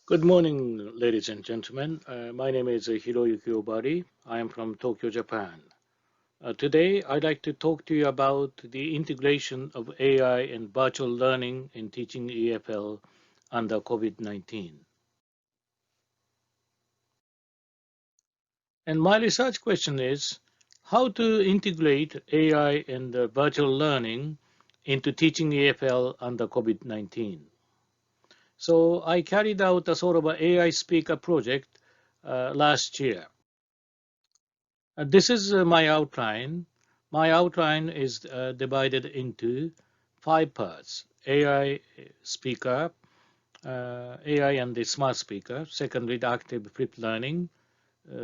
Good morning, ladies and gentlemen. My name is Hiroyuki Obari. I am from Tokyo, Japan. Today, I'd like to talk to you about the integration of AI and virtual learning in teaching EFL under COVID-19. And my research question is how to integrate AI and virtual learning into teaching EFL under COVID-19. So I carried out a sort of an AI speaker project last year. This is my outline. My outline is divided into five parts: AI speaker, AI and the smart speaker. Secondly, the active flip learning.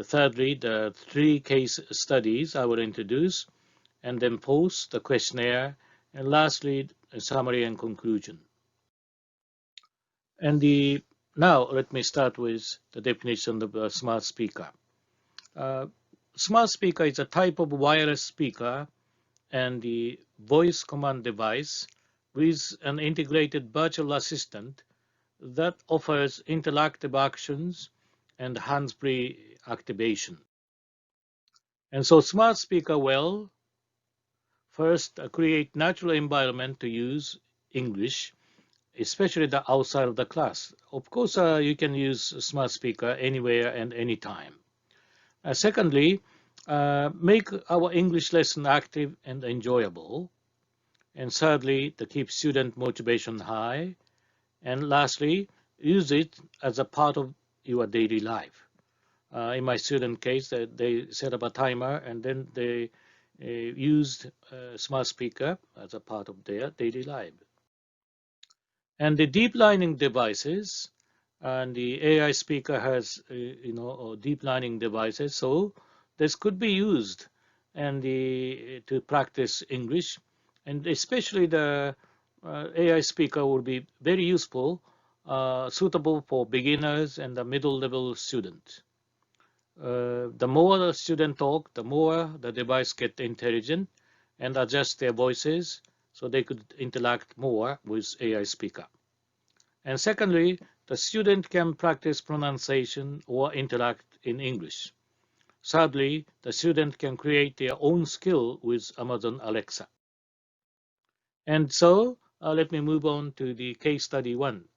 Thirdly, the three case studies I will introduce, and then post the questionnaire, and lastly, a summary and conclusion. And now let me start with the definition of a smart speaker. Uh, Smart speaker is a type of wireless speaker and the voice command device with an integrated virtual assistant that offers interactive actions and hands-free activation. And so smart speaker will first create natural environment to use English, especially the outside of the class. Of course, you can use smart speaker anywhere and anytime. Secondly, make our English lesson active and enjoyable. And thirdly, to keep student motivation high. And lastly, use it as a part of your daily life. In my student case, they set up a timer and then they used smart speaker as a part of their daily life. And the deep learning devices and the AI speaker has, deep learning devices. So this could be used and to practice English, and especially the AI speaker will be very useful, suitable for beginners and the middle level students. The more the student talk, the more the device get intelligent and adjust their voices so they could interact more with AI speaker. And secondly, the student can practice pronunciation or interact in English. Thirdly, the student can create their own skill with Amazon Alexa. And so let me move on to the case study one.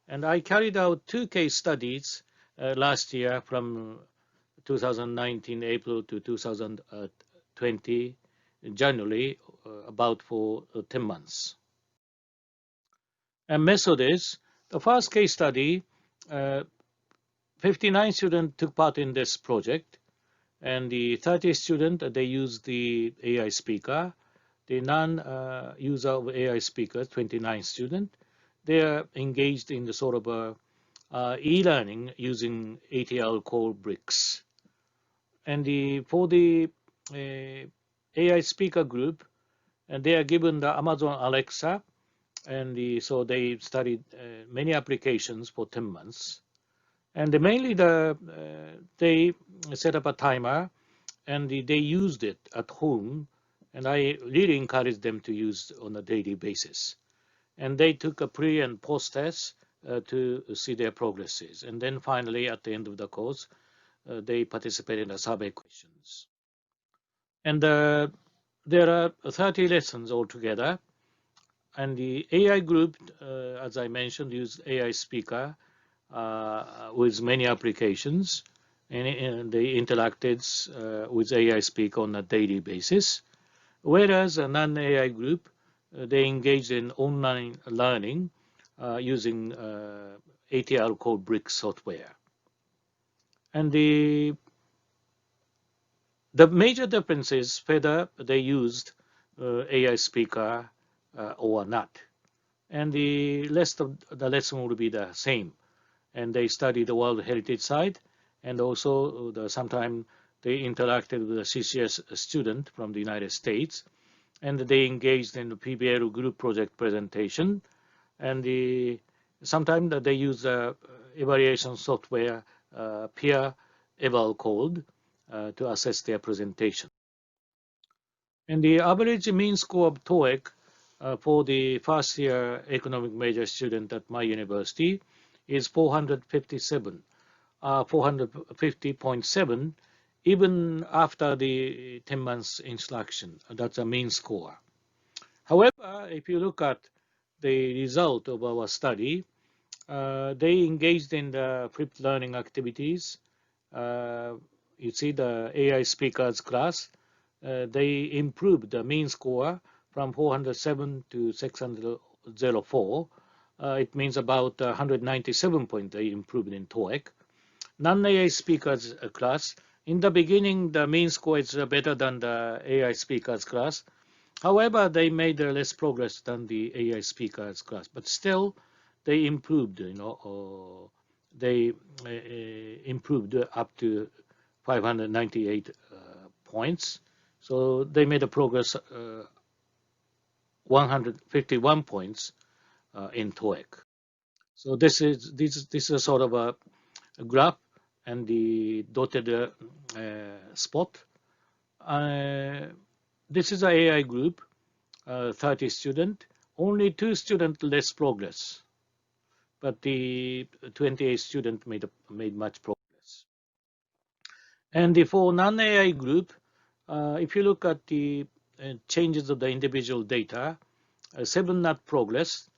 And I carried out two case studies last year from 2019 April to 2020 January, about for 10 months. And method is the first case study. uh, 59 students took part in this project, and the 30 students they used the AI speaker. The non-user of AI speakers, 29 students, they are engaged in the sort of e-learning using ATL called bricks. And for the AI speaker group, and they are given the Amazon Alexa, and so they studied many applications for 10 months. And mainly they set up a timer and they used it at home. And I really encourage them to use on a daily basis. And they took a pre and post test to see their progresses. And then finally, at the end of the course, they participated in the survey questions. And there are 30 lessons altogether. And the AI group, as I mentioned, used AI speaker with many applications, and they interacted with AI speaker on a daily basis. Whereas a non-AI group, they engaged in online learning using ATL called Brick software. And the major difference is whether they used AI speaker or not. And the rest of the lesson will be the same. And they studied the World Heritage Site, and also sometimes they interacted with a CCS student from the United States, and they engaged in the PBL group project presentation, and sometimes they use evaluation software, peer eval code, to assess their presentation. And the average mean score of TOEIC for the first year economic major student at my university is 450.7, even after the 10 months instruction. That's the main score. However, if you look at the result of our study, they engaged in the flipped learning activities. Uh, you see the AI speakers class, they improved the mean score from 407 to 604. It means about 197 points they improved in TOEIC. Non-AI speakers class, in the beginning, the mean score is better than the AI speakers class. However, they made less progress than the AI speakers class, but still they improved, they improved up to 598 points. So they made a progress 151 points in TOEIC. So this is a sort of a graph and the dotted spot. This is a AI group, 30 students. Only 2 students less progress, but the 28 students made much progress. And for non-AI group, if you look at the changes of the individual data, 7 not progress,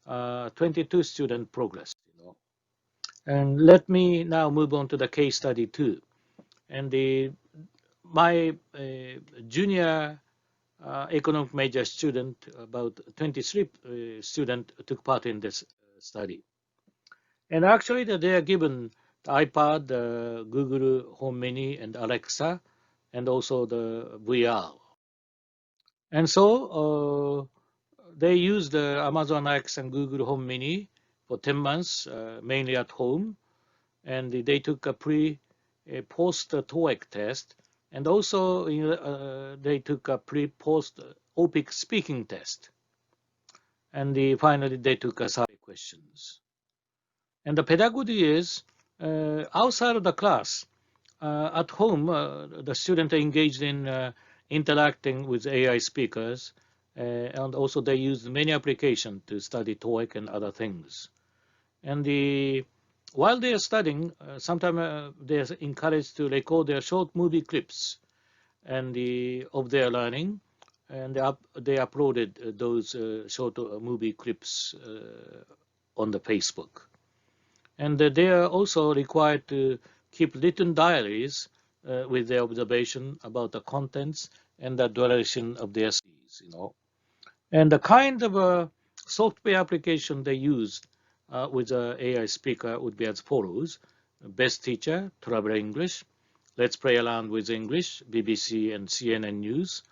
22 student progress. And let me now move on to the case study 2. And my junior economic major student, about 23 students took part in this study. And actually, they are given the iPad, Google Home Mini, and Alexa, and also the VR. And so they used the Amazon Alexa and Google Home Mini for 10 months, mainly at home. And they took a post TOEIC test, and also they took a post OPIC speaking test, and finally they took a survey questions. And the pedagogy is outside of the class, at home, the student engaged in interacting with AI speakers, and also they used many applications to study TOEIC and other things. And while they are studying, sometimes they are encouraged to record their short movie clips and of their learning, and they uploaded those short movie clips on the Facebook. And they are also required to keep written diaries with their observation about the contents and the duration of their studies. And the kind of software application they used with the AI speaker would be as follows: Best Teacher, Travel English, Let's Play Around with English, BBC and CNN News,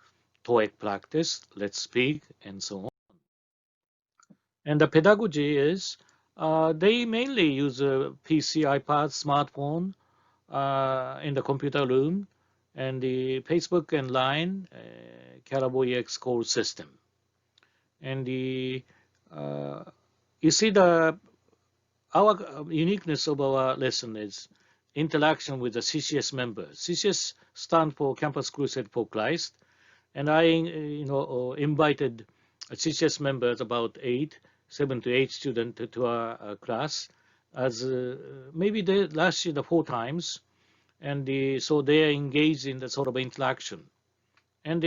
TOEIC Practice, Let's Speak, and so on. And the pedagogy is they mainly use a PC, iPad, smartphone in the computer room, and the Facebook and Line, Carabo EX core system. And you see our uniqueness of our lesson is interaction with the CCS members. CCS stand for Campus Crusade for Christ, and I, invited CCS members, about 7 to 8 students, to our class, as maybe last year the 4 times, and so they are engaged in the sort of interaction. And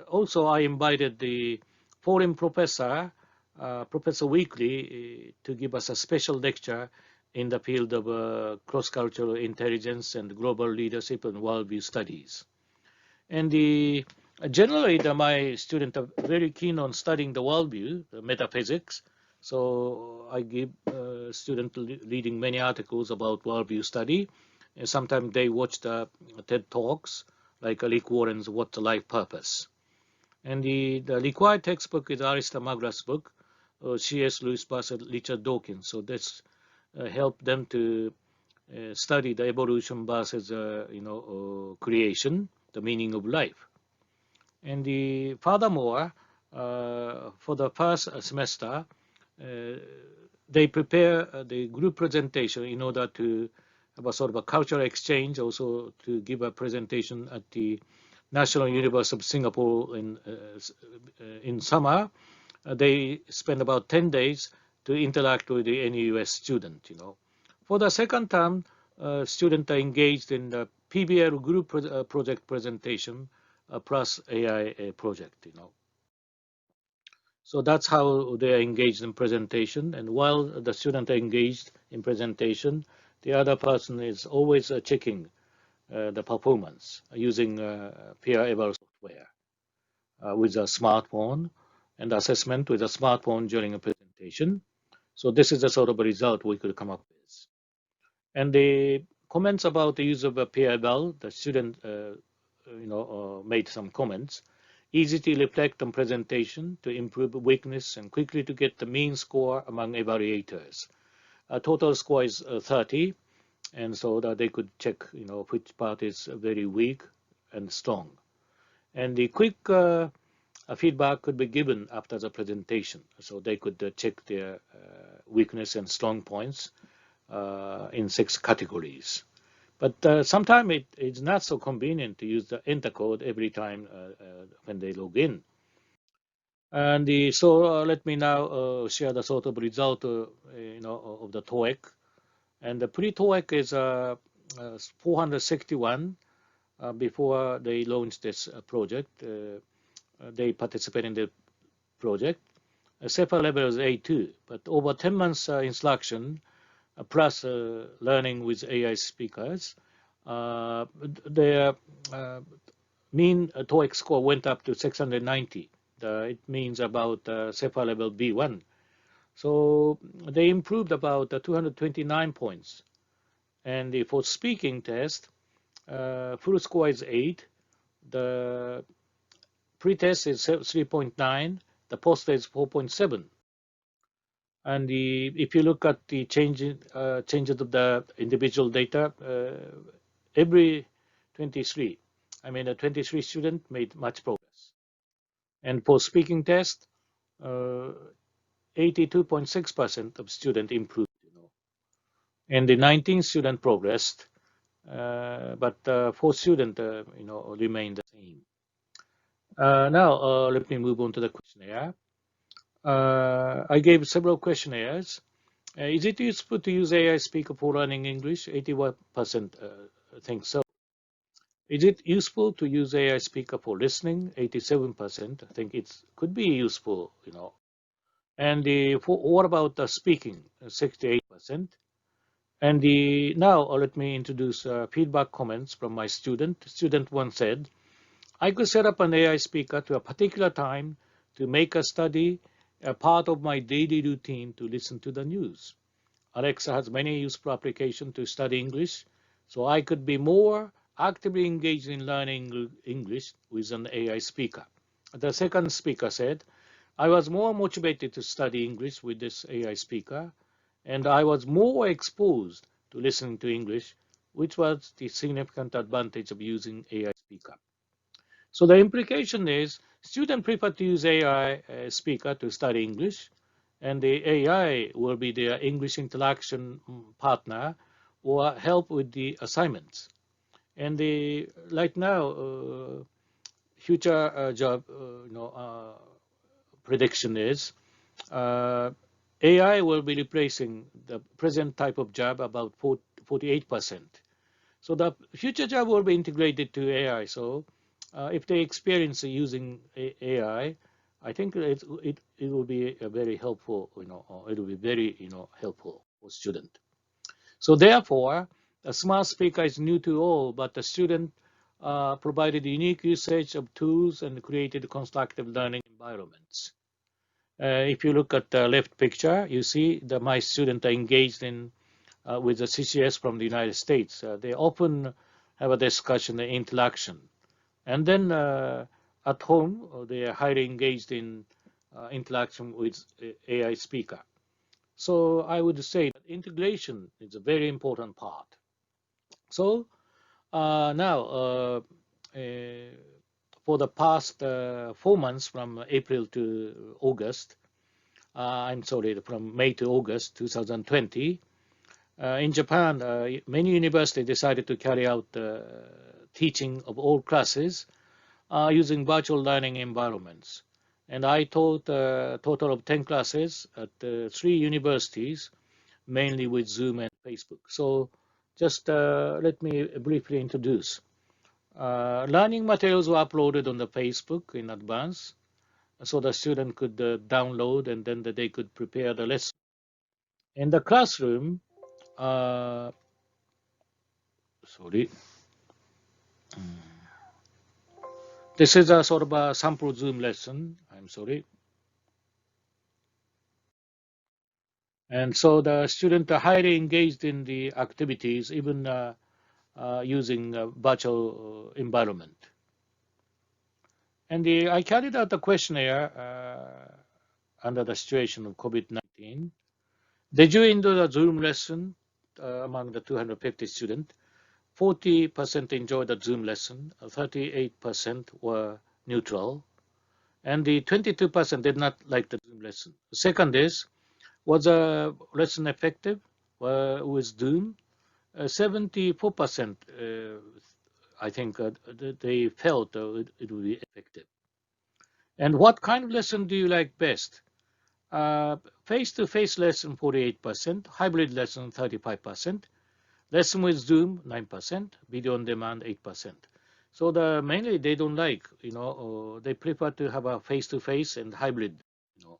also I invited the foreign professor, Professor Weekly, to give us a special lecture in the field of cross-cultural intelligence and global leadership and worldview studies. And generally, my students are very keen on studying the worldview, the metaphysics. So I give students reading many articles about worldview study. And sometimes they watch the TED Talks, like Rick Warren's What's the Life Purpose. And the required textbook is Arista Magras' book, C.S. Lewis versus Richard Dawkins. So this help them to study the evolution versus creation, the meaning of life. And furthermore, for the first semester, they prepare the group presentation in order to have a sort of a cultural exchange, also to give a presentation at the National University of Singapore in summer. They spend about 10 days to interact with any US student. For the second term, students are engaged in the PBL group project presentation plus AI project. So that's how they are engaged in presentation. And while the student are engaged in presentation, the other person is always checking the performance using peer eval software with a smartphone and assessment with a smartphone during a presentation. So this is the sort of result we could come up with. And the comments about the use of a peer eval, the student made some comments. Easy to reflect on presentation to improve weakness and quickly to get the mean score among evaluators. A total score is 30, and so that they could check, which part is very weak and strong. And the quick feedback could be given after the presentation, so they could check their weakness and strong points in 6 categories. But sometimes it's not so convenient to use the enter code every time when they log in. And so let me now share the sort of result of the TOEIC. And the pre-TOEIC is 461 before they launched this project. They participate in the project. CEPA level is A2, but over 10 months instruction plus learning with AI speakers, their mean TOEIC score went up to 690. It means about CEPA level B1. So they improved about 229 points. And for speaking test, full score is 8. The pre-test is 3.9. The post-test is 4.7. And if you look at the changes of the individual data, every 23, I mean, a 23 student made much progress. And for speaking test, 82.6% of student improved, and the 19 student progressed, but 4 student, remained the same. Now, let me move on to the questionnaire. I gave several questionnaires. Is it useful to use AI speaker for learning English? 81% think so. Is it useful to use AI speaker for listening? 87% think it could be useful. And what about the speaking? 68%. And now let me introduce feedback comments from my student. Student one said, I could set up an AI speaker to a particular time to make a study a part of my daily routine to listen to the news. Alexa has many useful applications to study English, so I could be more actively engaged in learning English with an AI speaker. The second speaker said, I was more motivated to study English with this AI speaker, and I was more exposed to listening to English, which was the significant advantage of using AI speaker. So the implication is students prefer to use AI speaker to study English, and the AI will be their English interaction partner or help with the assignments. And right now, future job prediction is AI will be replacing the present type of job about 48%. So the future job will be integrated to AI. So if they experience using AI, I think it will be a very helpful, it will be very, helpful for student. So therefore, a smart speaker is new to all, but the student provided unique usage of tools and created constructive learning environments. If you look at the left picture, you see that my students are engaged in with the CCS from the United States. They often have a discussion, an interaction. And then at home, they are highly engaged in interaction with AI speaker. So I would say that integration is a very important part. So now, for the past 4 months from April to August, I'm sorry, from May to August 2020, in Japan, many universities decided to carry out teaching of all classes using virtual learning environments. And I taught a total of 10 classes at 3 universities, mainly with Zoom and Facebook. So just let me briefly introduce. Learning materials were uploaded on the Facebook in advance, so the student could download and then they could prepare the lesson. In the classroom, uh, sorry, this is a sort of a sample Zoom lesson. I'm sorry. And so the students are highly engaged in the activities, even using a virtual environment. And I carried out the questionnaire under the situation of COVID-19. Did you enjoy the Zoom lesson among the 250 students? 40% enjoyed the Zoom lesson, 38% were neutral, and the 22% did not like the Zoom lesson. The second is, was the lesson effective with Zoom? 74%, I think, they felt it would be effective. And what kind of lesson do you like best? Face-to-face lesson 48%, hybrid lesson 35%, lesson with Zoom 9%, video on demand 8%. So mainly they don't like, they prefer to have a face-to-face and hybrid. You know.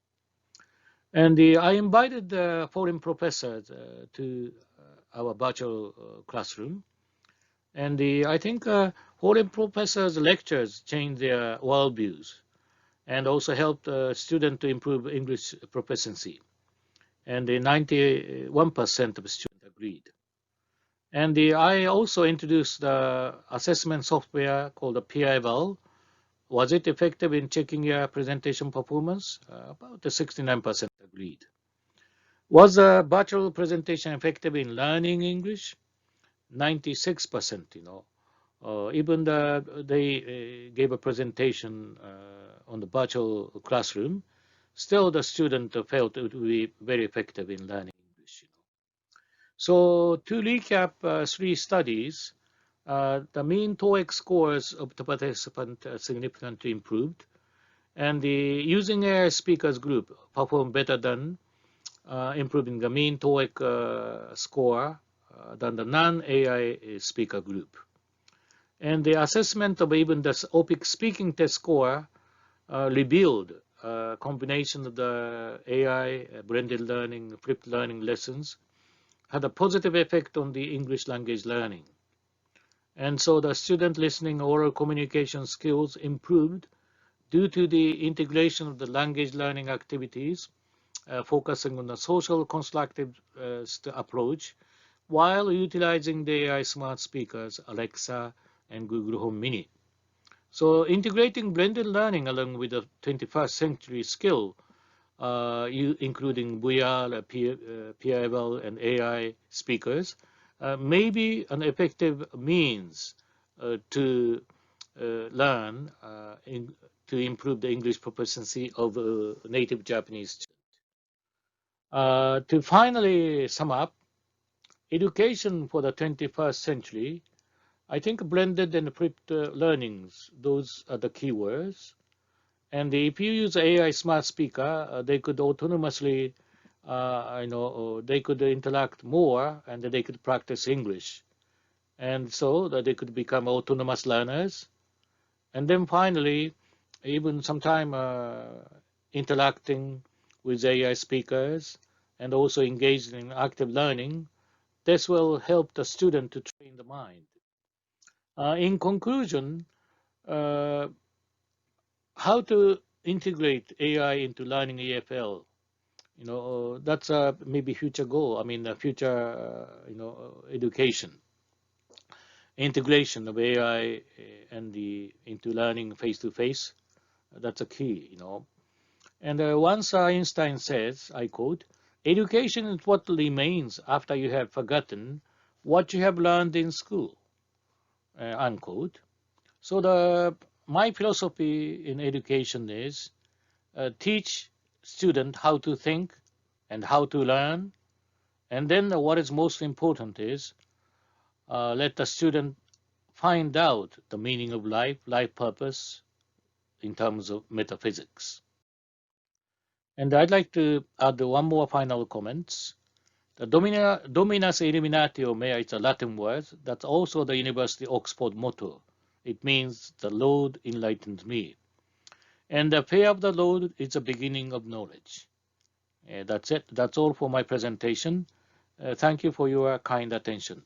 And I invited the foreign professors to our virtual classroom. And I think foreign professors' lectures changed their worldviews and also helped students to improve English proficiency. And the 91% of students agreed. And I also introduced the assessment software called the PIVAL. Was it effective in checking your presentation performance? About the 69% agreed. Was the virtual presentation effective in learning English? 96%, even they gave a presentation on the virtual classroom, still the student felt it would be very effective in learning English. So to recap 3 studies, the mean TOEIC scores of the participant significantly improved, and the using AI speakers group performed better than improving the mean TOEIC score than the non-AI speaker group. And the assessment of even the OPIC speaking test score revealed a combination of the AI, blended learning, flipped learning lessons had a positive effect on the English language learning. And so the student listening oral communication skills improved due to the integration of the language learning activities, focusing on the social constructive approach while utilizing the AI smart speakers, Alexa and Google Home Mini. So integrating blended learning along with the 21st century skill, including VR, PIL, and AI speakers, may be an effective means to learn to improve the English proficiency of native Japanese students. To finally sum up, education for the 21st century, I think blended and flipped learnings, those are the key words. And if you use AI smart speaker, they could autonomously, they could interact more and they could practice English. And so that they could become autonomous learners. And then finally, even sometime interacting with AI speakers and also engaged in active learning, this will help the student to train the mind. In conclusion, uh, how to integrate AI into learning EFL? That's a maybe future goal. I mean, a future, education integration of AI and the into learning face to face. That's a key. And once Einstein says, I quote, "Education is what remains after you have forgotten what you have learned in school," unquote. So my philosophy in education is teach student how to think and how to learn, and then what is most important is let the student find out the meaning of life, life purpose in terms of metaphysics. And I'd like to add one more final comment. The Dominus Illuminatio Mea is a Latin word. That's also the University Oxford motto. It means the Lord enlightens me. And the fear of the Lord is the beginning of knowledge. That's it. That's all for my presentation. Thank you for your kind attention.